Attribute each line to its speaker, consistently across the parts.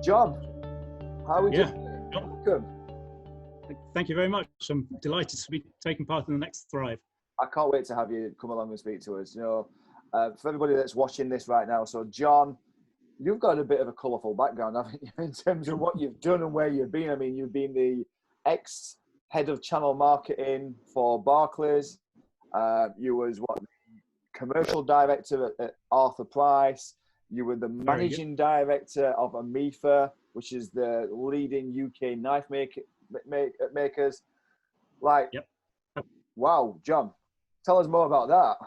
Speaker 1: John, how are we doing?
Speaker 2: John,
Speaker 1: Welcome.
Speaker 2: thank you very much. I'm delighted to be taking part in the next Thrive.
Speaker 1: I can't wait to have you come along and speak to us. For everybody that's watching this right now, so John, you've got a bit of a colourful background, haven't you, in terms of what you've done and where you've been. I mean, you've been the ex-head of channel marketing for Barclays. You was commercial director at Arthur Price. You were the managing director of Amefa, which is the leading UK knife makers.
Speaker 2: Yep.
Speaker 1: Wow, John, tell us more about that.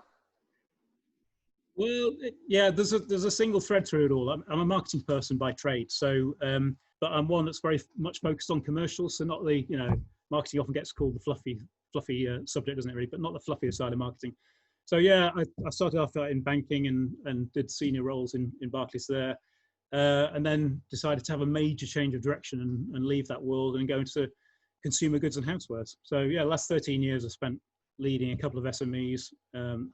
Speaker 2: Well, yeah, there's a single thread through it all. I'm a marketing person by trade, so but I'm one that's very much focused on commercials. So not the marketing often gets called the fluffy subject, doesn't it? Really, but not the fluffier side of marketing. So yeah, I started off in banking and did senior roles in Barclays there, and then decided to have a major change of direction and leave that world and go into consumer goods and housewares. So yeah, the last 13 years I spent leading a couple of SMEs,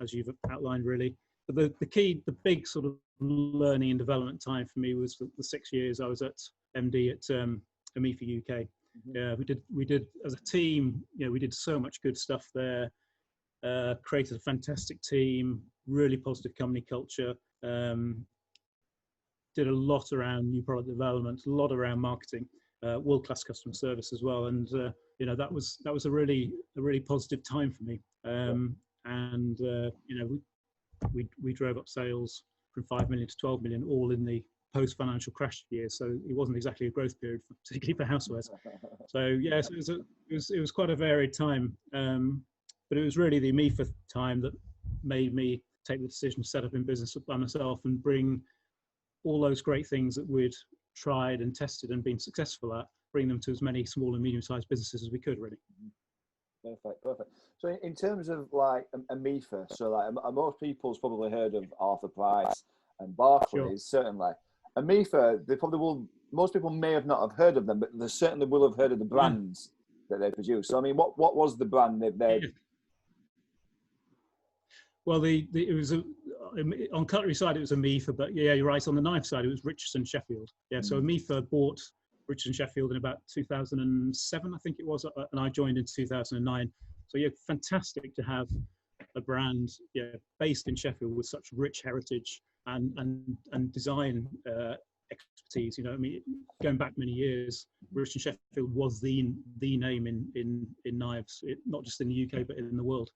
Speaker 2: as you've outlined, really. But the big sort of learning and development time for me was the 6 years I was at MD at Amefa UK. Yeah, we did as a team. We did so much good stuff there. Created a fantastic team, really positive company culture. Did a lot around new product development, a lot around marketing, world-class customer service as well. And that was a really positive time for me. We drove up sales from 5 million to 12 million, all in the post-financial crash year. So it wasn't exactly a growth period, particularly for housewares. So yes, it was quite a varied time. But it was really the Amefa time that made me take the decision to set up in business by myself and bring all those great things that we'd tried and tested and been successful at, bring them to as many small and medium-sized businesses as we could, really.
Speaker 1: Perfect. So in terms of like Amefa, so like most people's probably heard of Arthur Price and Barclays,
Speaker 2: Sure.
Speaker 1: Certainly. Amefa, they probably will. Most people may have not have heard of them, but they certainly will have heard of the brands that they produce. So I mean, what was the brand they?
Speaker 2: Well, it was on cutlery side it was Amefa, but yeah, you're right. On the knife side, it was Richardsons Sheffield. Yeah, so Amefa bought Richardsons Sheffield in about 2007, I think it was, and I joined in 2009. So yeah, fantastic to have a brand based in Sheffield with such rich heritage and design expertise. I mean, going back many years, Richardsons Sheffield was the name in knives, not just in the UK but in the world.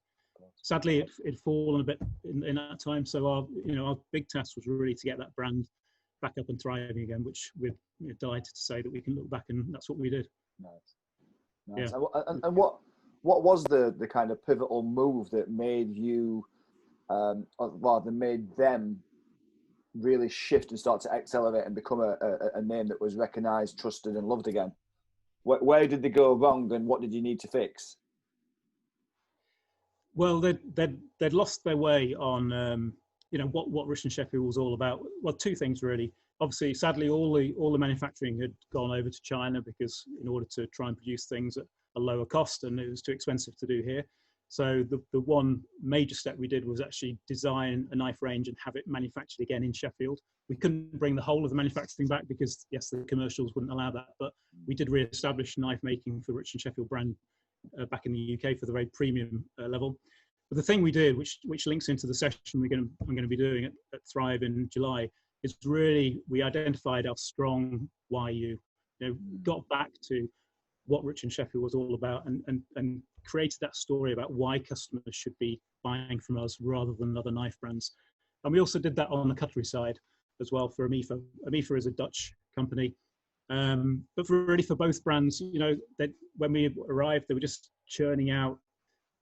Speaker 2: Sadly, it'd fallen a bit in that time. So our big task was really to get that brand back up and thriving again, which we're delighted to say that we can look back and that's what we did.
Speaker 1: Nice. Yeah. And what was the kind of pivotal move that made you, that made them really shift and start to accelerate and become a name that was recognised, trusted, and loved again? Where did they go wrong, and what did you need to fix?
Speaker 2: Well, they'd lost their way on what Richardsons Sheffield was all about. Well, two things really. Obviously, sadly, all the manufacturing had gone over to China because in order to try and produce things at a lower cost, and it was too expensive to do here. So the one major step we did was actually design a knife range and have it manufactured again in Sheffield. We couldn't bring the whole of the manufacturing back because yes, the commercials wouldn't allow that, but we did re-establish knife making for Richardsons Sheffield brand back in the UK for the very premium level. But the thing we did, which links into the session I'm going to be doing at Thrive in July, is really we identified our strong YU. Got back to what Richardsons Sheffield was all about and created that story about why customers should be buying from us rather than other knife brands. And we also did that on the cutlery side as well for Amefa. Amefa is a Dutch company. But for both brands, that when we arrived, they were just churning out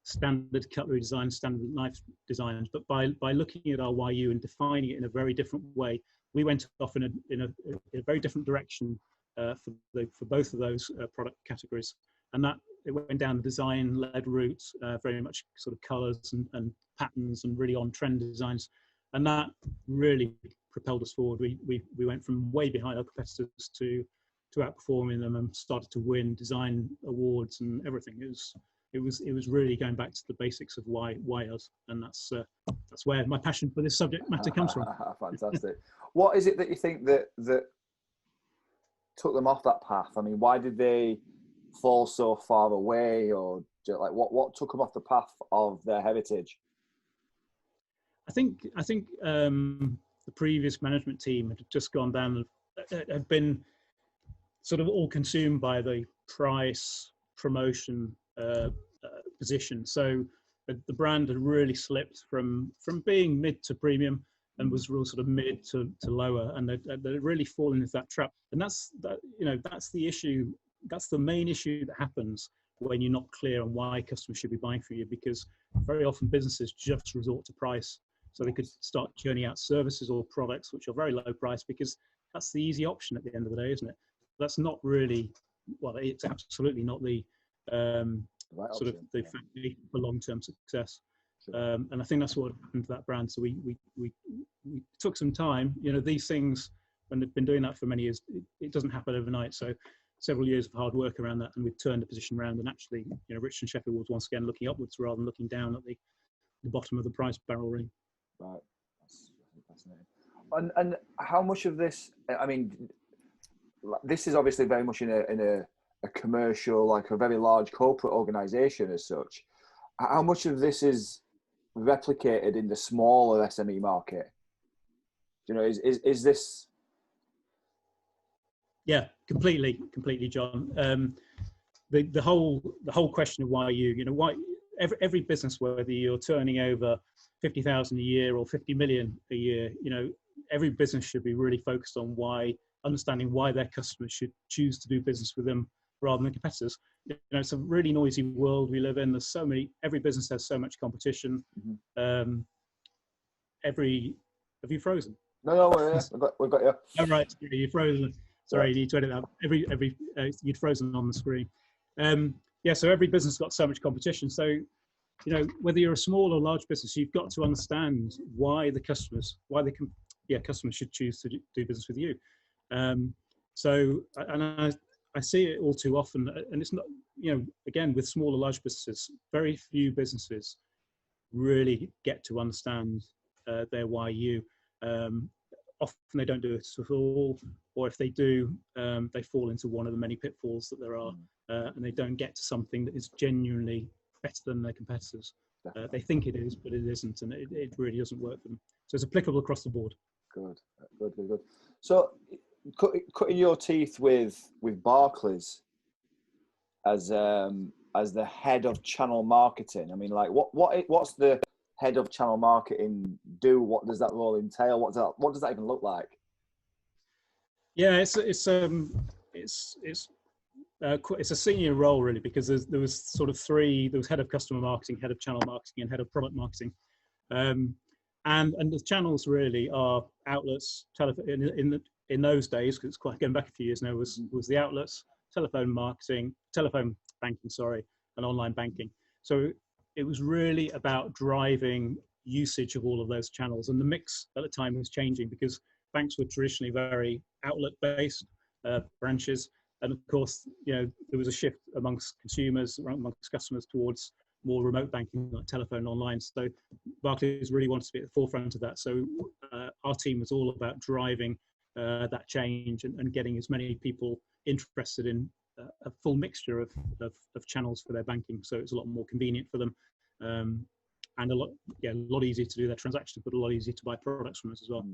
Speaker 2: standard cutlery designs, standard knife designs. But by looking at our YU and defining it in a very different way, we went off in a very different direction for both of those product categories. And that it went down the design-led route, very much sort of colours and patterns and really on-trend designs. And that really propelled us forward. We went from way behind our competitors to outperforming them and started to win design awards and everything. It was really going back to the basics of why us, and that's where my passion for this subject matter comes from.
Speaker 1: Fantastic. What is it that you think that took them off that path? I mean, why did they fall so far away, or like what took them off the path of their heritage?
Speaker 2: I think the previous management team had just gone down, had been sort of all consumed by the price promotion position. So the brand had really slipped from being mid to premium and was real sort of mid to lower, and they're really fallen into that trap. And that's the issue. That's the main issue that happens when you're not clear on why customers should be buying from you, because very often businesses just resort to price. So they could start churning out services or products which are very low price because that's the easy option at the end of the day, isn't it? That's not really, well, it's absolutely not the sort of the factor for long-term success. Sure. And I think that's what happened to that brand. So we took some time. These things, when they've been doing that for many years, it doesn't happen overnight. So several years of hard work around that, and we've turned the position around. And actually, Richardson Sheffield was once again looking upwards rather than looking down at the bottom of the price barrel ring.
Speaker 1: Right, that's fascinating. And how much of this? I mean, this is obviously very much in a commercial, like a very large corporate organisation as such. How much of this is replicated in the smaller SME market? Is this?
Speaker 2: Yeah, completely, John. The whole question of why why every business, whether you're turning over 50,000 a year or 50 million a year, every business should be really focused on understanding why their customers should choose to do business with them rather than competitors. It's a really noisy world we live in. There's so many. Every business has so much competition. Mm-hmm. Have you frozen?
Speaker 1: No, we've got you.
Speaker 2: Oh, right, you're frozen. Sorry, you need to edit that. You'd frozen on the screen. So every business has got so much competition. So, whether you're a small or large business, you've got to understand why customers should choose to do business with you. I see it all too often, and it's not, again, with small or large businesses, very few businesses really get to understand their why you. Often they don't do it at all, or if they do, they fall into one of the many pitfalls that there are, and they don't get to something that is genuinely better than their competitors. They think it is, but it isn't, and it really doesn't work for them. So it's applicable across the board. Good.
Speaker 1: So, cutting your teeth with Barclays as the head of channel marketing. I mean, like, what's the head of channel marketing do? What does that role entail? What does that even look like?
Speaker 2: Yeah, it's a senior role really, because there was sort of three. There was head of customer marketing, head of channel marketing, and head of product marketing. And the channels really are outlets, in those days, because it's quite going back a few years now, was the outlets, telephone banking, and online banking. So it was really about driving usage of all of those channels, and the mix at the time was changing because banks were traditionally very outlet-based branches, and of course, there was a shift amongst customers towards more remote banking, like telephone, online. So Barclays really wanted to be at the forefront of that. So our team was all about driving that change and getting as many people interested in a full mixture of channels for their banking. So it's a lot more convenient for them, and a lot easier to do their transactions, but a lot easier to buy products from us as well.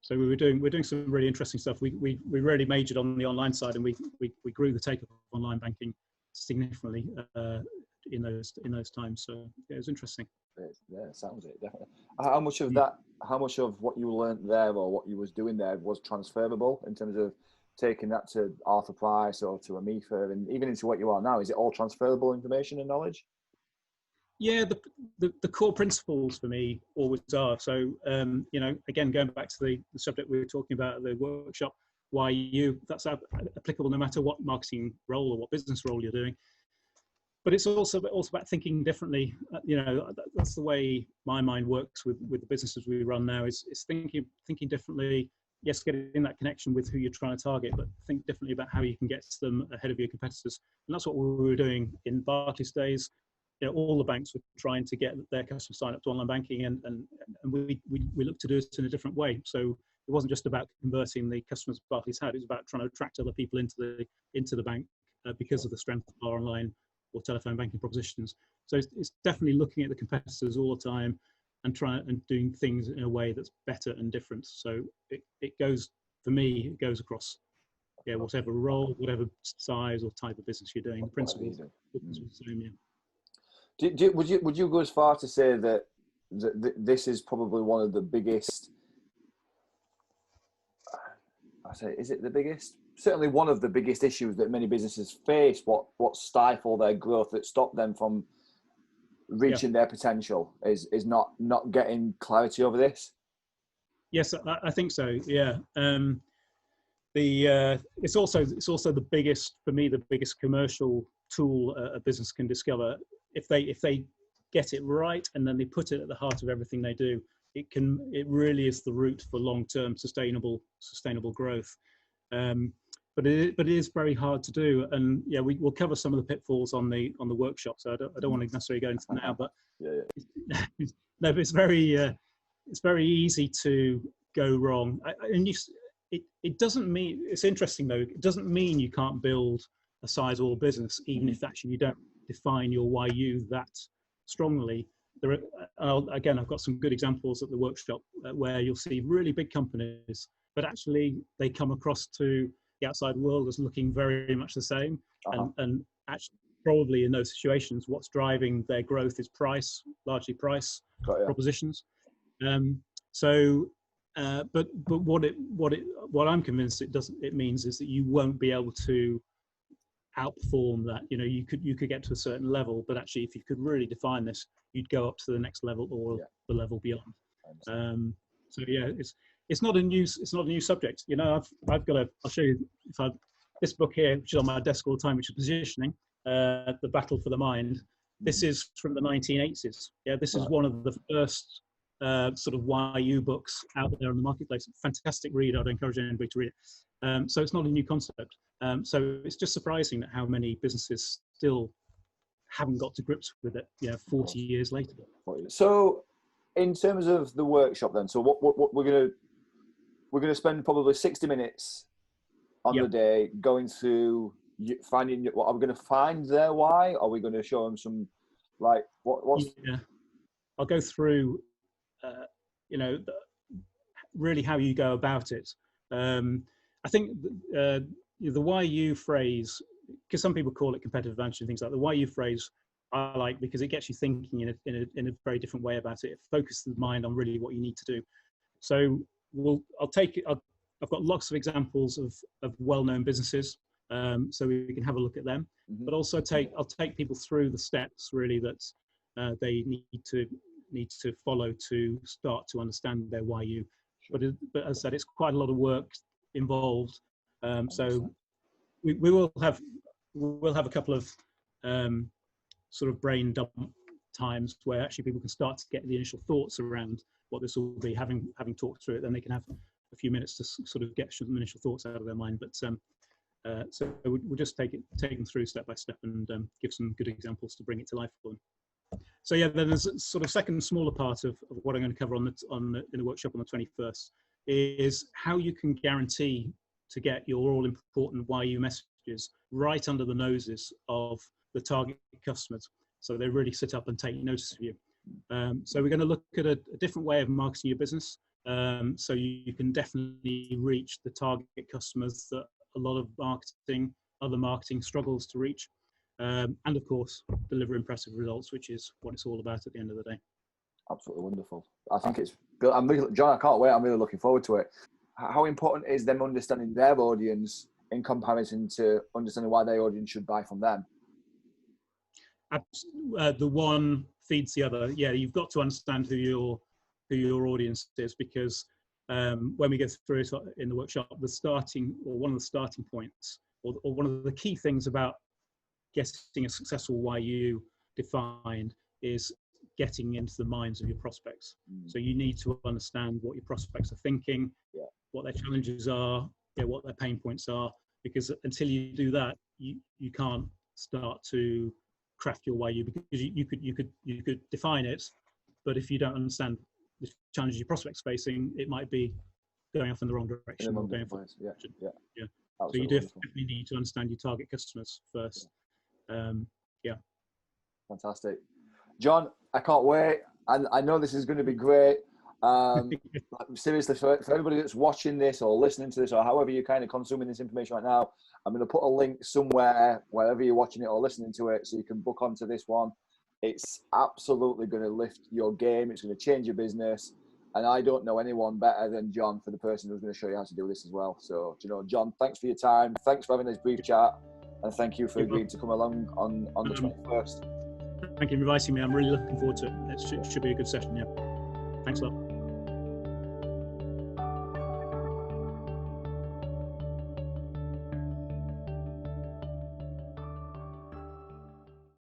Speaker 2: So we're doing some really interesting stuff. We really majored on the online side, and we grew the take-up of online banking significantly in those times. So it was interesting.
Speaker 1: Yeah, sounds it, definitely. How much of that, how much of what you learned there or what you was doing there was transferable in terms of taking that to Arthur Price or to Amefa and even into what you are now? Is it all transferable information and knowledge?
Speaker 2: Yeah, the core principles for me always are. So, again, going back to the subject we were talking about at the workshop, why you, that's applicable no matter what marketing role or what business role you're doing. But it's also about thinking differently. That's the way my mind works with the businesses we run now, is thinking differently. Yes, getting that connection with who you're trying to target, but think differently about how you can get to them ahead of your competitors. And that's what we were doing in Barclays days. All the banks were trying to get their customers signed up to online banking, and we look to do it in a different way. So it wasn't just about converting the customers Barclays had. It was about trying to attract other people into the bank because of the strength of our online or telephone banking propositions. So it's definitely looking at the competitors all the time and trying and doing things in a way that's better and different. So it goes, for me, it goes across whatever role, whatever size or type of business you're doing. The principles are the same. Yeah.
Speaker 1: Would you go as far to say that this is probably one of the biggest? Is it the biggest? Certainly one of the biggest issues that many businesses face. What stifle their growth, that stop them from reaching their potential, is not getting clarity over this.
Speaker 2: Yes, I think so. Yeah. It's also the biggest, for me, the biggest commercial tool a business can discover. If they get it right and then they put it at the heart of everything they do, it really is the route for long-term sustainable growth. But it is very hard to do, and we'll cover some of the pitfalls on the workshop. So I don't want to necessarily go into them now, but no, but it's very easy to go wrong. It doesn't mean, it's interesting though, it doesn't mean you can't build a sizable business, even if actually you don't define your YU that strongly. I've got some good examples at the workshop where you'll see really big companies, but actually they come across to the outside world as looking very much the same. And actually, probably in those situations, what's driving their growth is largely price propositions. But what I'm convinced it means is that you won't be able to outperform that. You could get to a certain level, but actually, if you could really define this, you'd go up to the next level or the level beyond. It's not a new subject. I'll show you this book here, which is on my desk all the time, which is Positioning, The Battle for the Mind. This is from the 1980s. This is one of the first sort of YU books out there on the marketplace. Fantastic read. I'd encourage anybody to read it. So it's not a new concept. So it's just surprising that how many businesses still haven't got to grips with it, 40 years later.
Speaker 1: So in terms of the workshop then, so what we're going to spend probably 60 minutes on the day going through finding what are we going to find their why? Are we going to show them some, like, what's...
Speaker 2: I'll go through really how you go about it. I think the YU phrase, because some people call it competitive advantage and things like that, the YU phrase I like because it gets you thinking in a very different way about it. It focuses the mind on really what you need to do. So I've got lots of examples of well-known businesses, so we can have a look at them. But also I'll take people through the steps really that they need to follow to start to understand their YU. But as I said, it's quite a lot of work involved. So we'll have a couple of sort of brain dump times where actually people can start to get the initial thoughts around what this will be. Having talked through it, then they can have a few minutes to sort of get some initial thoughts out of their mind. But so we'll just take them through step by step and give some good examples to bring it to life for them. So then there's a sort of second smaller part of what I'm going to cover in the workshop on the 21st is how you can guarantee to get your all important YU messages right under the noses of the target customers, so they really sit up and take notice of you. So we're going to look at a different way of marketing your business, so you can definitely reach the target customers that a lot of other marketing struggles to reach. And of course, deliver impressive results, which is what it's all about at the end of the day.
Speaker 1: Absolutely wonderful. I think it's good. John, I can't wait. I'm really looking forward to it. How important is them understanding their audience in comparison to understanding why their audience should buy from them?
Speaker 2: The one feeds the other. Yeah, you've got to understand who your audience is, because when we go through it in the workshop, one of the starting points, or one of the key things about getting a successful YU defined is getting into the minds of your prospects. So you need to understand what your prospects are thinking, what their challenges are, what their pain points are, because until you do that, you can't start to craft your YU, because you could define it, but if you don't understand the challenges your prospects facing, it might be going off in the wrong direction or going for
Speaker 1: yeah.
Speaker 2: Yeah.
Speaker 1: Absolutely
Speaker 2: So you
Speaker 1: wonderful.
Speaker 2: definitely need to understand your target customers first. Yeah.
Speaker 1: Fantastic. John, I can't wait. And I know this is going to be great. Seriously, for everybody that's watching this or listening to this or however you're kind of consuming this information right now, I'm going to put a link somewhere, wherever you're watching it or listening to it, so you can book onto this one. It's absolutely going to lift your game. It's going to change your business. And I don't know anyone better than John for the person who's going to show you how to do this as well. So, John, thanks for your time. Thanks for having this brief chat. And thank you for agreeing to come along on the 21st.
Speaker 2: Thank you for inviting me. I'm really looking forward to it. It should be a good session. Yeah. Thanks a lot.